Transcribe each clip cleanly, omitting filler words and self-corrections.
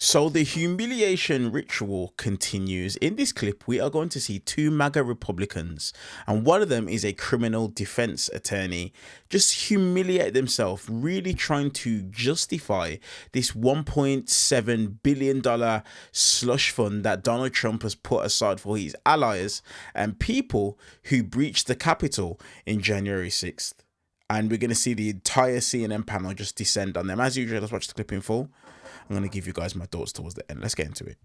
So the humiliation ritual continues. In this clip, we are going to see two Maga Republicans, and one of them is a criminal defense attorney, just humiliate themselves, really trying to justify this $1.7 billion slush fund that Donald Trump has put aside for his allies and people who breached the Capitol in January 6th. And we're going to see the entire CNN panel just descend on them. As usual, let's watch the clip in full. I'm going to give you guys my thoughts towards the end. Let's get into it.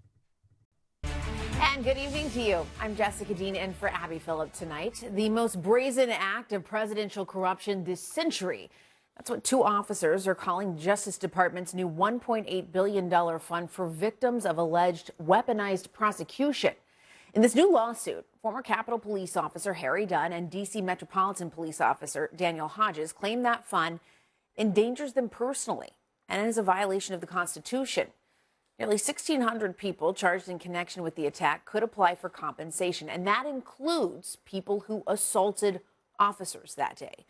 And good evening to you. I'm Jessica Dean in for Abby Phillip tonight. The most brazen act of presidential corruption this century. That's what two officers are calling the Justice Department's new $1.8 billion fund for victims of alleged weaponized prosecution. In this new lawsuit, former Capitol Police Officer Harry Dunn and D.C. Metropolitan Police Officer Daniel Hodges claim that fund endangers them personally and is a violation of the Constitution. Nearly 1,600 people charged in connection with the attack could apply for compensation, and that includes people who assaulted officers that day.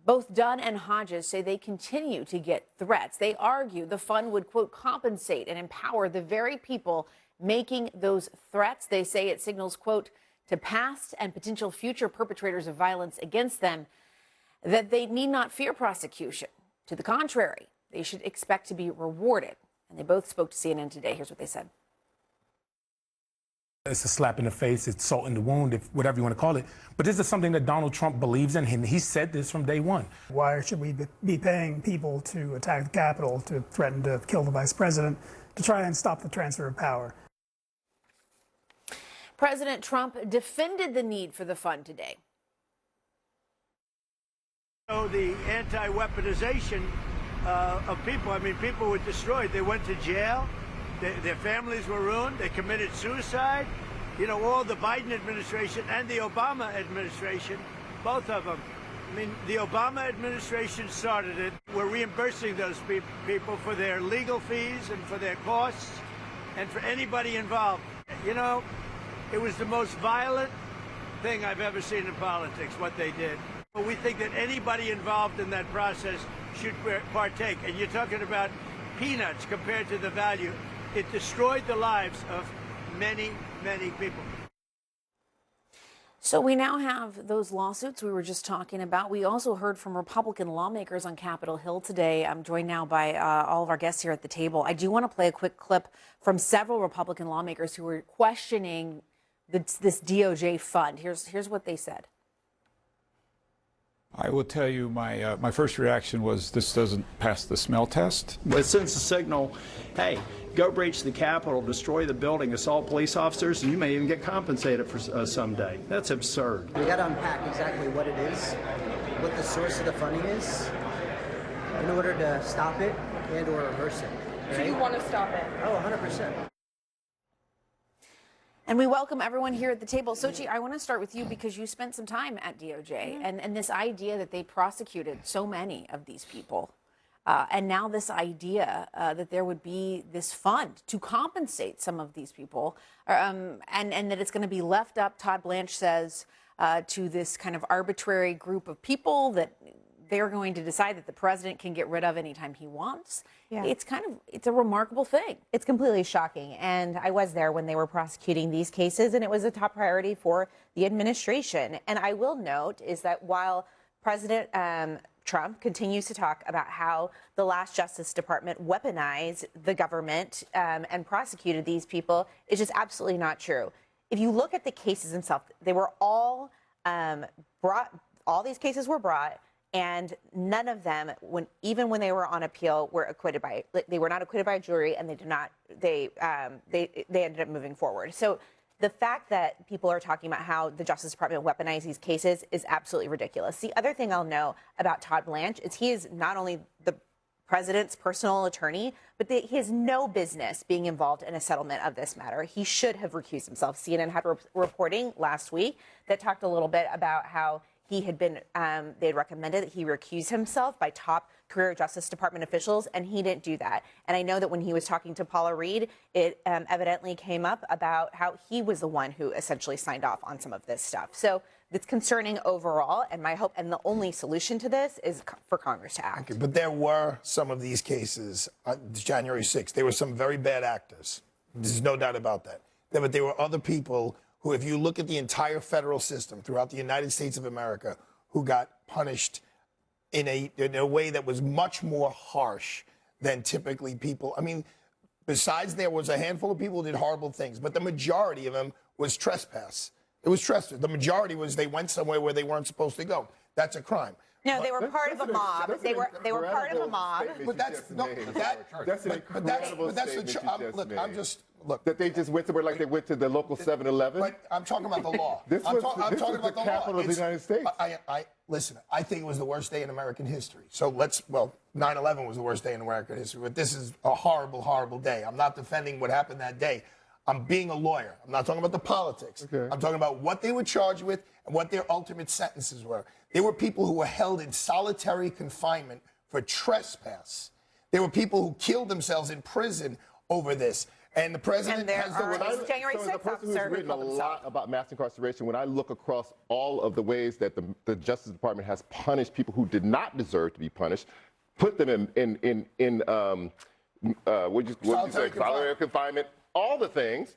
Both Dunn and Hodges say they continue to get threats. They argue the fund would, quote, compensate and empower the very people making those threats. They say it signals, quote, to past and potential future perpetrators of violence against them that they need not fear prosecution. To the contrary, they should expect to be rewarded. And they both spoke to CNN today. Here's what they said. It's a slap in the face, it's salt in the wound, if whatever you want to call it. But this is something that Donald Trump believes in, and he said this from day one. Why should we be paying people to attack the Capitol, to threaten to kill the vice president, to try and stop the transfer of power? President Trump defended the need for the fund today. So the anti-weaponization of people, I mean, people were destroyed. They went to jail. Their families were ruined. They committed suicide. You know, all the Biden administration and the Obama administration, both of them. I mean, the Obama administration started it. We're reimbursing those people for their legal fees and for their costs and for anybody involved. You know, it was the most violent thing I've ever seen in politics, what they did. But we think that anybody involved in that process should partake. And you're talking about peanuts compared to the value. It destroyed the lives of many, many people. So we now have those lawsuits we were just talking about. We also heard from Republican lawmakers on Capitol Hill today. I'm joined now by all of our guests here at the table. I do want to play a quick clip from several Republican lawmakers who were questioning this DOJ fund. Here's what they said. I will tell you my first reaction was this doesn't pass the smell test. It sends a signal, hey, go breach the Capitol, destroy the building, assault police officers, and you may even get compensated for someday. That's absurd. We got to unpack exactly what it is, what the source of the funding is, in order to stop it and or reverse it. Right? So you want to stop it? Oh, 100%. And we welcome everyone here at the table. Sochi, I want to start with you because you spent some time at DOJ and this idea that they prosecuted so many of these people. And now this idea that there would be this fund to compensate some of these people and that it's going to be left up, Todd Blanche says, to this kind of arbitrary group of people that they're going to decide that the president can get rid of anytime he wants. Yeah. It's a remarkable thing. It's completely shocking. And I was there when they were prosecuting these cases, and it was a top priority for the administration. And I will note is that while President Trump continues to talk about how the last Justice Department weaponized the government and prosecuted these people, it's just absolutely not true. If you look at the cases themselves, they were all all these cases were brought, and none of them, even when they were on appeal, were acquitted by. They were not acquitted by a jury, and they did not. They ended up moving forward. So the fact that people are talking about how the Justice Department weaponized these cases is absolutely ridiculous. The other thing I'll know about Todd Blanche is he is not only the president's personal attorney, but he has no business being involved in a settlement of this matter. He should have recused himself. CNN had reporting last week that talked a little bit about how he had been, they had recommended that he recuse himself by top career Justice Department officials, and he didn't do that. And I know that when he was talking to Paula Reed, it evidently came up about how he was the one who essentially signed off on some of this stuff. So that's concerning overall. And my hope, and the only solution to this, is for Congress to act. Okay, but there were some of these cases, January 6th, there were some very bad actors. There's no doubt about that. But there were other people who, if you look at the entire federal system throughout the United States of America, who got punished in a way that was much more harsh than typically people. I mean, besides there was a handful of people who did horrible things, but the majority of them was trespass. It was trespass. The majority was they went somewhere where they weren't supposed to go. That's a crime. No, they were part of a mob. They were part of a mob. But that's that they just went somewhere like they went to the local 7-Eleven. But I'm talking about the law. I'm talking about the capital of the United States. Listen, I think it was the worst day in American history. So 9/11 was the worst day in American history, but this is a horrible, horrible day. I'm not defending what happened that day. I'm being a lawyer. I'm not talking about the politics. Okay. I'm talking about what they were charged with and what their ultimate sentences were. There were people who were held in solitary confinement for trespass. There were people who killed themselves in prison over this. And the president has the January 6th, the person who's written a lot about mass incarceration, when I look across all of the ways that the Justice Department has punished people who did not deserve to be punished, put them in solitary confinement, all the things,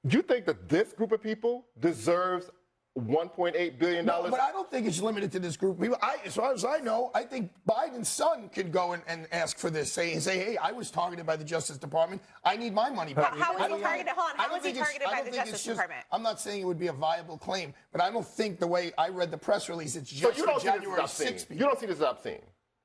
do you think that this group of people deserves $1.8 billion? No, but I don't think it's limited to this group of people. As far as I know, I think Biden's son could go and ask for this, say, hey, I was targeted by the Justice Department. I need my money back. How was he targeted? Hold on. How was he targeted by the Justice Department? I'm not saying it would be a viable claim, but I don't think the way I read the press release, it's just for January 6th. You don't see this as obscene.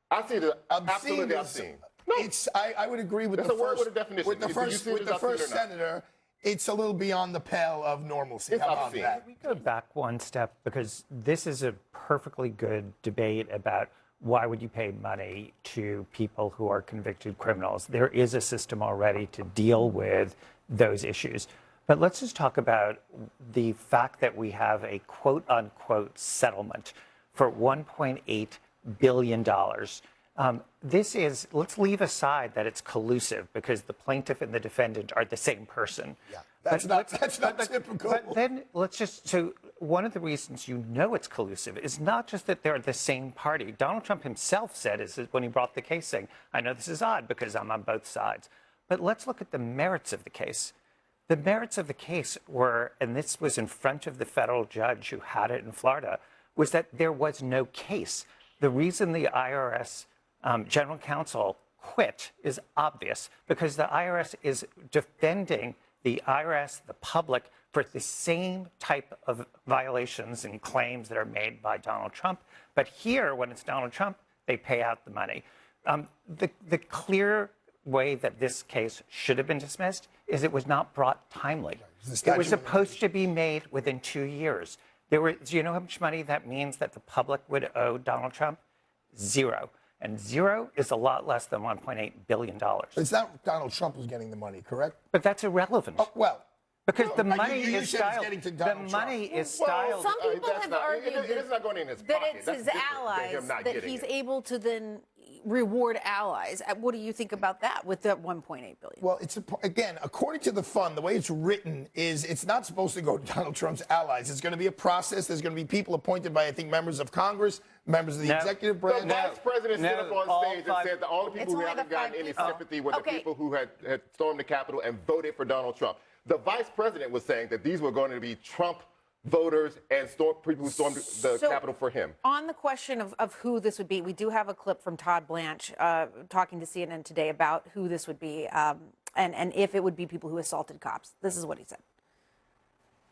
I see it absolutely obscene. No. I would agree with the first senator. It's a little beyond the pale of normalcy. How about that? We go back one step, because this is a perfectly good debate about why would you pay money to people who are convicted criminals. There is a system already to deal with those issues. But let's just talk about the fact that we have a quote-unquote settlement for $1.8 billion. Let's leave aside that it's collusive, because the plaintiff and the defendant are the same person. Yeah, that's not typical. But then so one of the reasons you know it's collusive is not just that they're the same party. Donald Trump himself said, when he brought the case, saying, I know this is odd because I'm on both sides. But let's look at the merits of the case. The merits of the case were, and this was in front of the federal judge who had it in Florida, was that there was no case. The reason the IRS general counsel quit is obvious, because the IRS is defending the IRS, the public, for the same type of violations and claims that are made by Donald Trump. But here, when it's Donald Trump, they pay out the money. The clear way that this case should have been dismissed is it was not brought timely. It was supposed to be made within 2 years. Do you know how much money that means that the public would owe Donald Trump? Zero. And zero is a lot less than $1.8 billion. It's not Donald Trump who's getting the money, correct? But that's irrelevant. Oh, well. Because the money is styled. The money is styled. Some people have argued it's not going in his that pocket. it's That's his different allies, than him not that getting he's it. able to then reward allies. What do you think about that with the $1.8 billion? Well, again, according to the fund, the way it's written is it's not supposed to go to Donald Trump's allies. It's going to be a process. There's going to be people appointed by, I think, members of Congress, members of the executive branch. The vice president stood up on stage and said the only people who haven't gotten any sympathy were the people who had stormed the Capitol and voted for Donald Trump. The vice president was saying that these were going to be Trump voters and people who stormed the Capitol for him. On the question of who this would be, we do have a clip from Todd Blanche talking to CNN today about who this would be and if it would be people who assaulted cops. This is what he said.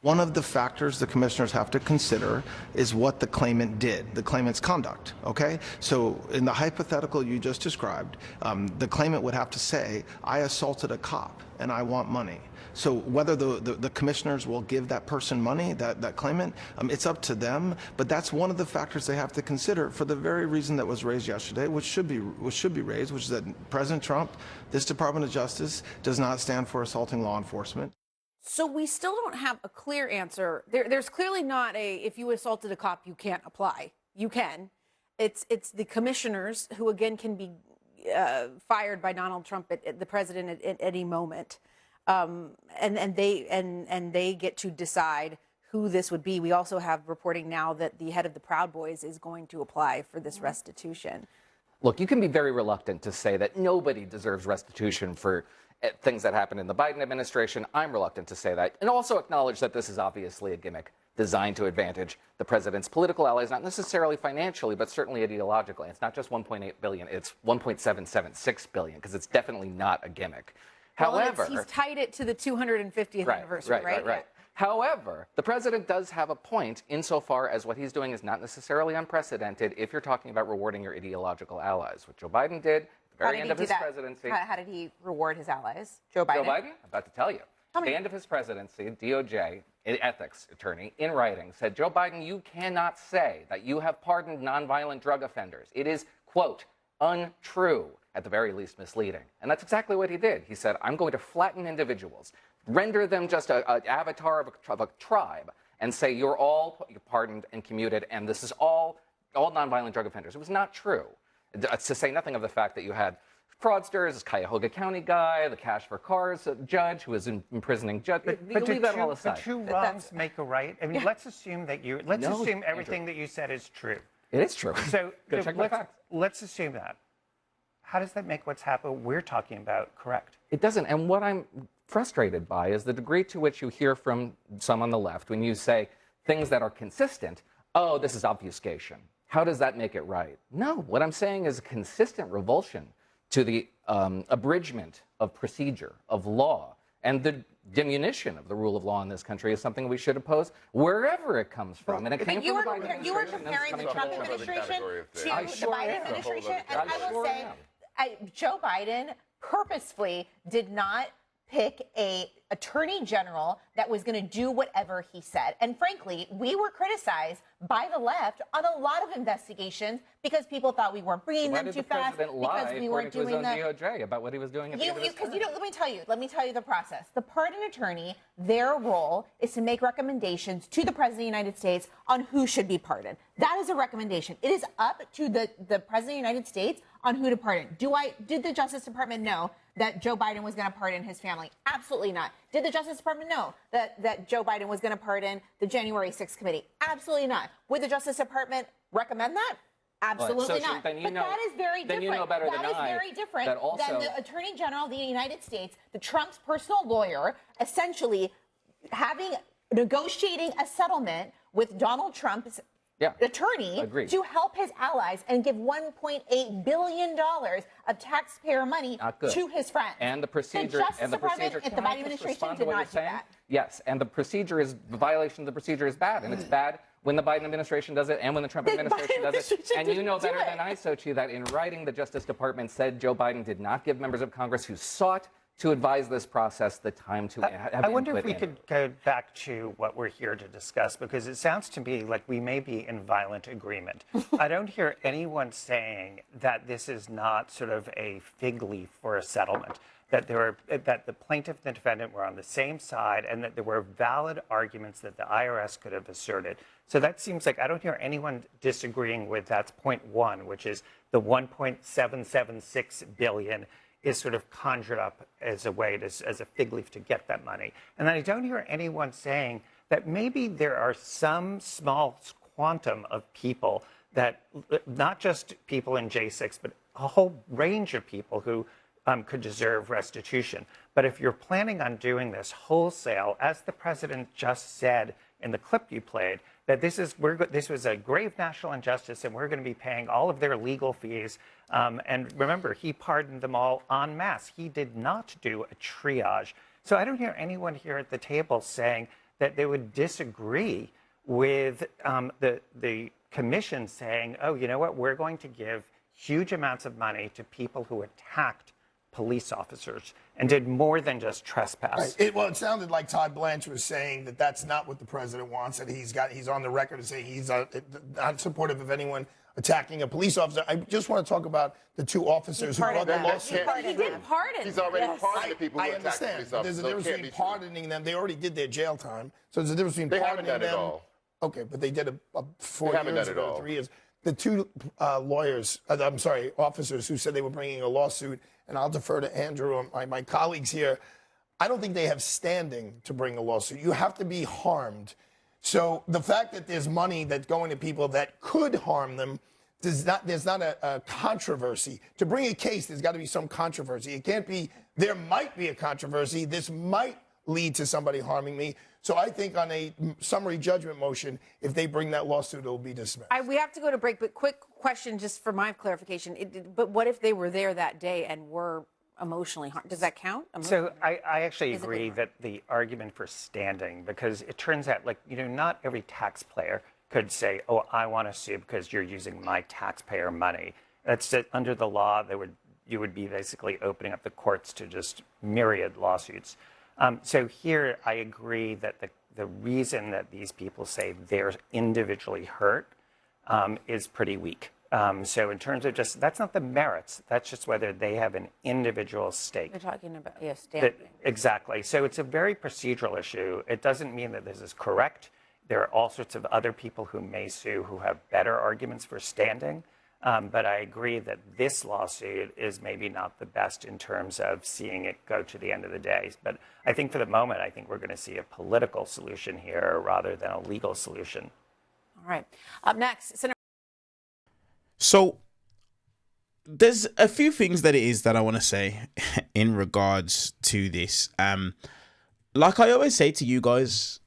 One of the factors the commissioners have to consider is what the claimant did, the claimant's conduct, okay? So in the hypothetical you just described, the claimant would have to say, I assaulted a cop and I want money. So whether the commissioners will give that person money, that claimant, it's up to them. But that's one of the factors they have to consider for the very reason that was raised yesterday, which should be raised, which is that President Trump, this Department of Justice, does not stand for assaulting law enforcement. So we still don't have a clear answer. There's clearly not if you assaulted a cop, you can't apply. You can. It's the commissioners who, again, can be fired by Donald Trump, the president, at any moment. And they get to decide who this would be. We also have reporting now that the head of the Proud Boys is going to apply for this restitution. Look, you can be very reluctant to say that nobody deserves restitution for things that happened in the Biden administration. I'm reluctant to say that, and also acknowledge that this is obviously a gimmick designed to advantage the president's political allies, not necessarily financially, but certainly ideologically. It's not just $1.8 billion, it's $1.776 billion, because it's definitely not a gimmick. Well, However, he's tied it to the 250th anniversary, right? Right. However, the president does have a point insofar as what he's doing is not necessarily unprecedented if you're talking about rewarding your ideological allies. What Joe Biden did at the very end of his presidency. How did he reward his allies? Joe Biden? Joe Biden? I'm about to tell you. At the end of his presidency, DOJ, an ethics attorney, in writing, said, Joe Biden, you cannot say that you have pardoned nonviolent drug offenders. It is, quote, untrue, at the very least misleading. And that's exactly what he did. He said, I'm going to flatten individuals, render them just an avatar of a tribe, and say you're all pardoned and commuted, and this is all nonviolent drug offenders. It was not true. To say nothing of the fact that you had fraudsters, this Cuyahoga County guy, the cash for cars judge who was imprisoning judge. But leave that all aside. But two wrongs make a right. I mean, let's assume that assume everything that you said is true. It is true. So Go check my facts. Let's assume that. How does that make what's happened we're talking about correct? It doesn't. And what I'm frustrated by is the degree to which you hear from some on the left when you say things that are consistent. Oh, this is obfuscation. How does that make it right? No, what I'm saying is a consistent revulsion to the abridgment of procedure, of law, and the diminution of the rule of law in this country is something we should oppose wherever it comes from. And it came from the Biden administration. You were comparing the Trump administration to the Biden administration, and I will say, Joe Biden purposefully did not pick a attorney general that was going to do whatever he said. And frankly, we were criticized by the left on a lot of investigations because people thought we weren't bringing them too fast, because we weren't doing that. DOJ about what he was doing at the end of his term. Let me tell you the process. The pardon attorney, their role is to make recommendations to the President of the United States on who should be pardoned. That is a recommendation. It is up to the President of the United States on who to pardon. Did the Justice Department know that Joe Biden was going to pardon his family? Absolutely not. Did the Justice Department know that Joe Biden was going to pardon the January 6th committee? Absolutely not. Would the Justice Department recommend that? Absolutely not. But that is very different. You know better than that is very different than the Attorney General of the United States, the Trump's personal lawyer, essentially negotiating a settlement with Donald Trump's attorney to help his allies and give $1.8 billion of taxpayer money to his friends. And the procedure, the Justice Department at the Biden administration did not do that. Yes, and the violation of the procedure is bad, and it's bad when the Biden administration does it and when the Trump administration does it. And you know better than I, Sochi, that in writing, the Justice Department said Joe Biden did not give members of Congress who sought to advise this process the time to have I wonder if we could go back to what we're here to discuss, because it sounds to me like we may be in violent agreement. I don't hear anyone saying that this is not sort of a fig leaf for a settlement, that the plaintiff and the defendant were on the same side, and that there were valid arguments that the IRS could have asserted. So that seems like I don't hear anyone disagreeing with that's point one, which is the $1.776 billion is sort of conjured up as a way as a fig leaf to get that money. And I don't hear anyone saying that maybe there are some small quantum of people that, not just people in J6, but a whole range of people who could deserve restitution. But if you're planning on doing this wholesale, as the president just said in the clip you played, that this was a grave national injustice, and we're going to be paying all of their legal fees. And remember, he pardoned them all en masse. He did not do a triage. So I don't hear anyone here at the table saying that they would disagree with the commission saying, oh, you know what, we're going to give huge amounts of money to people who attacked police officers and did more than just trespass. Right. It sounded like Todd Blanche was saying that that's not what the president wants, and he's on the record to say he's not supportive of anyone attacking a police officer. I just want to talk about the two officers who brought the lawsuit. He did pardon. He's already pardoned the people who attacked police officers. There's a difference between pardoning them. They already did their jail time. So there's a difference between pardoning them. They haven't done it all. Okay, but they did 4 years or 3 years. The two officers who said they were bringing a lawsuit, and I'll defer to Andrew and my colleagues here, I don't think they have standing to bring a lawsuit. You have to be harmed. So the fact that there's money that's going to people that could harm them, there's not a controversy. To bring a case, there's got to be some controversy. It can't be, there might be a controversy. This might lead to somebody harming me. So I think on a summary judgment motion, if they bring that lawsuit, it'll be dismissed. We have to go to break, but quick question just for my clarification. But what if they were there that day and were emotionally harmed? Does that count? So I actually agree that the argument for standing, because it turns out, like, not every taxpayer could say, oh, I want to sue because you're using my taxpayer money. That's that under the law, you would be basically opening up the courts to just myriad lawsuits. So here I agree that the reason that these people say they're individually hurt is pretty weak. So in terms of just, that's not the merits, that's just whether they have an individual stake. You're talking about, standing. Exactly. So it's a very procedural issue. It doesn't mean that this is correct. There are all sorts of other people who may sue who have better arguments for standing. But I agree that this lawsuit is maybe not the best in terms of seeing it go to the end of the day. But I think for the moment, I think we're going to see a political solution here rather than a legal solution. All right. Up next, Senator. So there's a few things that it is that I want to say in regards to this. Like I always say to you guys,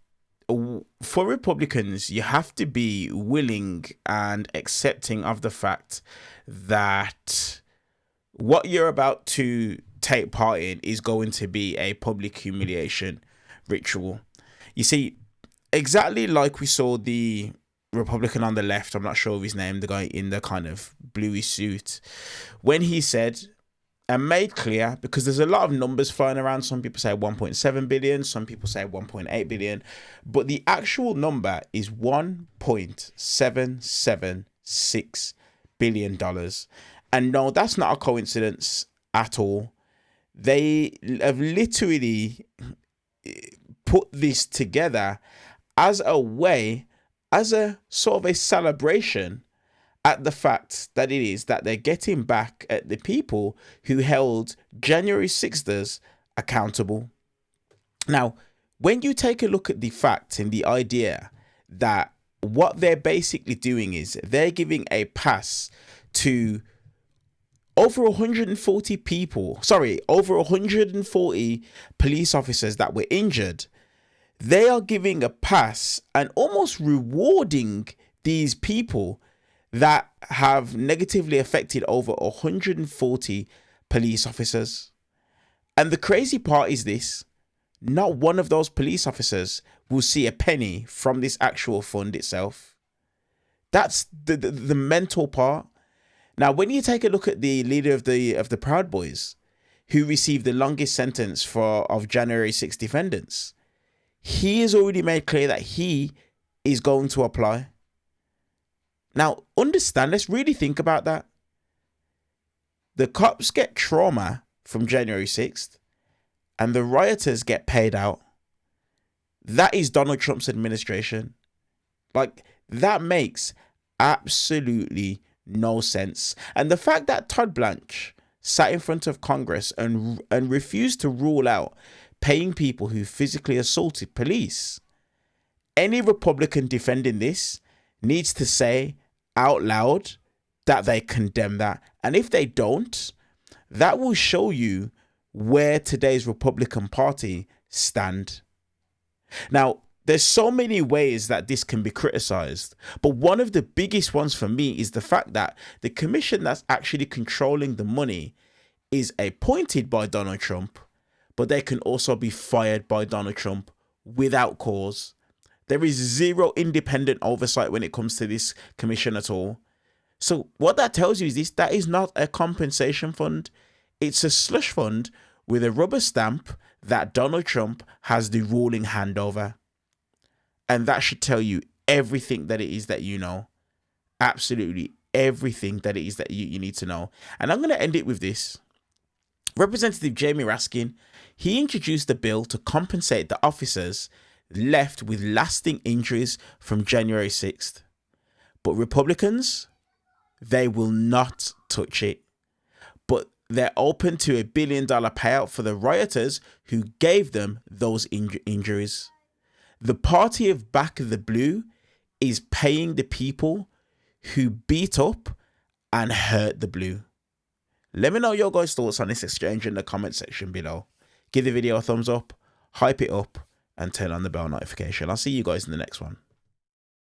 for Republicans, you have to be willing and accepting of the fact that what you're about to take part in is going to be a public humiliation ritual. You see, exactly like we saw the Republican on the left, I'm not sure of his name, the guy in the kind of bluey suit, when he said and made clear, because there's a lot of numbers flying around. Some people say 1.7 billion, some people say 1.8 billion, but the actual number is $1.776 billion. And no, that's not a coincidence at all. They have literally put this together as a way, as a sort of a celebration at the fact that it is that they're getting back at the people who held January 6thers accountable. Now, when you take a look at the fact and the idea that what they're basically doing is they're giving a pass to over 140 police officers that were injured, they are giving a pass and almost rewarding these people that have negatively affected over 140 police officers. And the crazy part is this: not one of those police officers will see a penny from this actual fund itself. That's the mental part. Now, when you take a look at the leader of the Proud Boys, who received the longest sentence of January 6 defendants, he has already made clear that he is going to apply. Now, understand, let's really think about that. The cops get trauma from January 6th and the rioters get paid out. That is Donald Trump's administration. Like, that makes absolutely no sense. And the fact that Todd Blanche sat in front of Congress and refused to rule out paying people who physically assaulted police, any Republican defending this needs to say out loud that they condemn that. And if they don't, that will show you where today's Republican Party stand. Now, there's so many ways that this can be criticized, but one of the biggest ones for me is the fact that the commission that's actually controlling the money is appointed by Donald Trump, but they can also be fired by Donald Trump without cause. There is zero independent oversight when it comes to this commission at all. So what that tells you is this: that is not a compensation fund. It's a slush fund with a rubber stamp that Donald Trump has the ruling hand over. And that should tell you everything that it is that you know. Absolutely everything that it is that you need to know. And I'm going to end it with this. Representative Jamie Raskin, he introduced a bill to compensate the officers left with lasting injuries from January 6th. But Republicans, they will not touch it. But they're open to $1 billion payout for the rioters who gave them those injuries. The party of Back the Blue is paying the people who beat up and hurt the blue. Let me know your guys' thoughts on this exchange in the comment section below. Give the video a thumbs up, hype it up, and turn on the bell notification. I'll see you guys in the next one.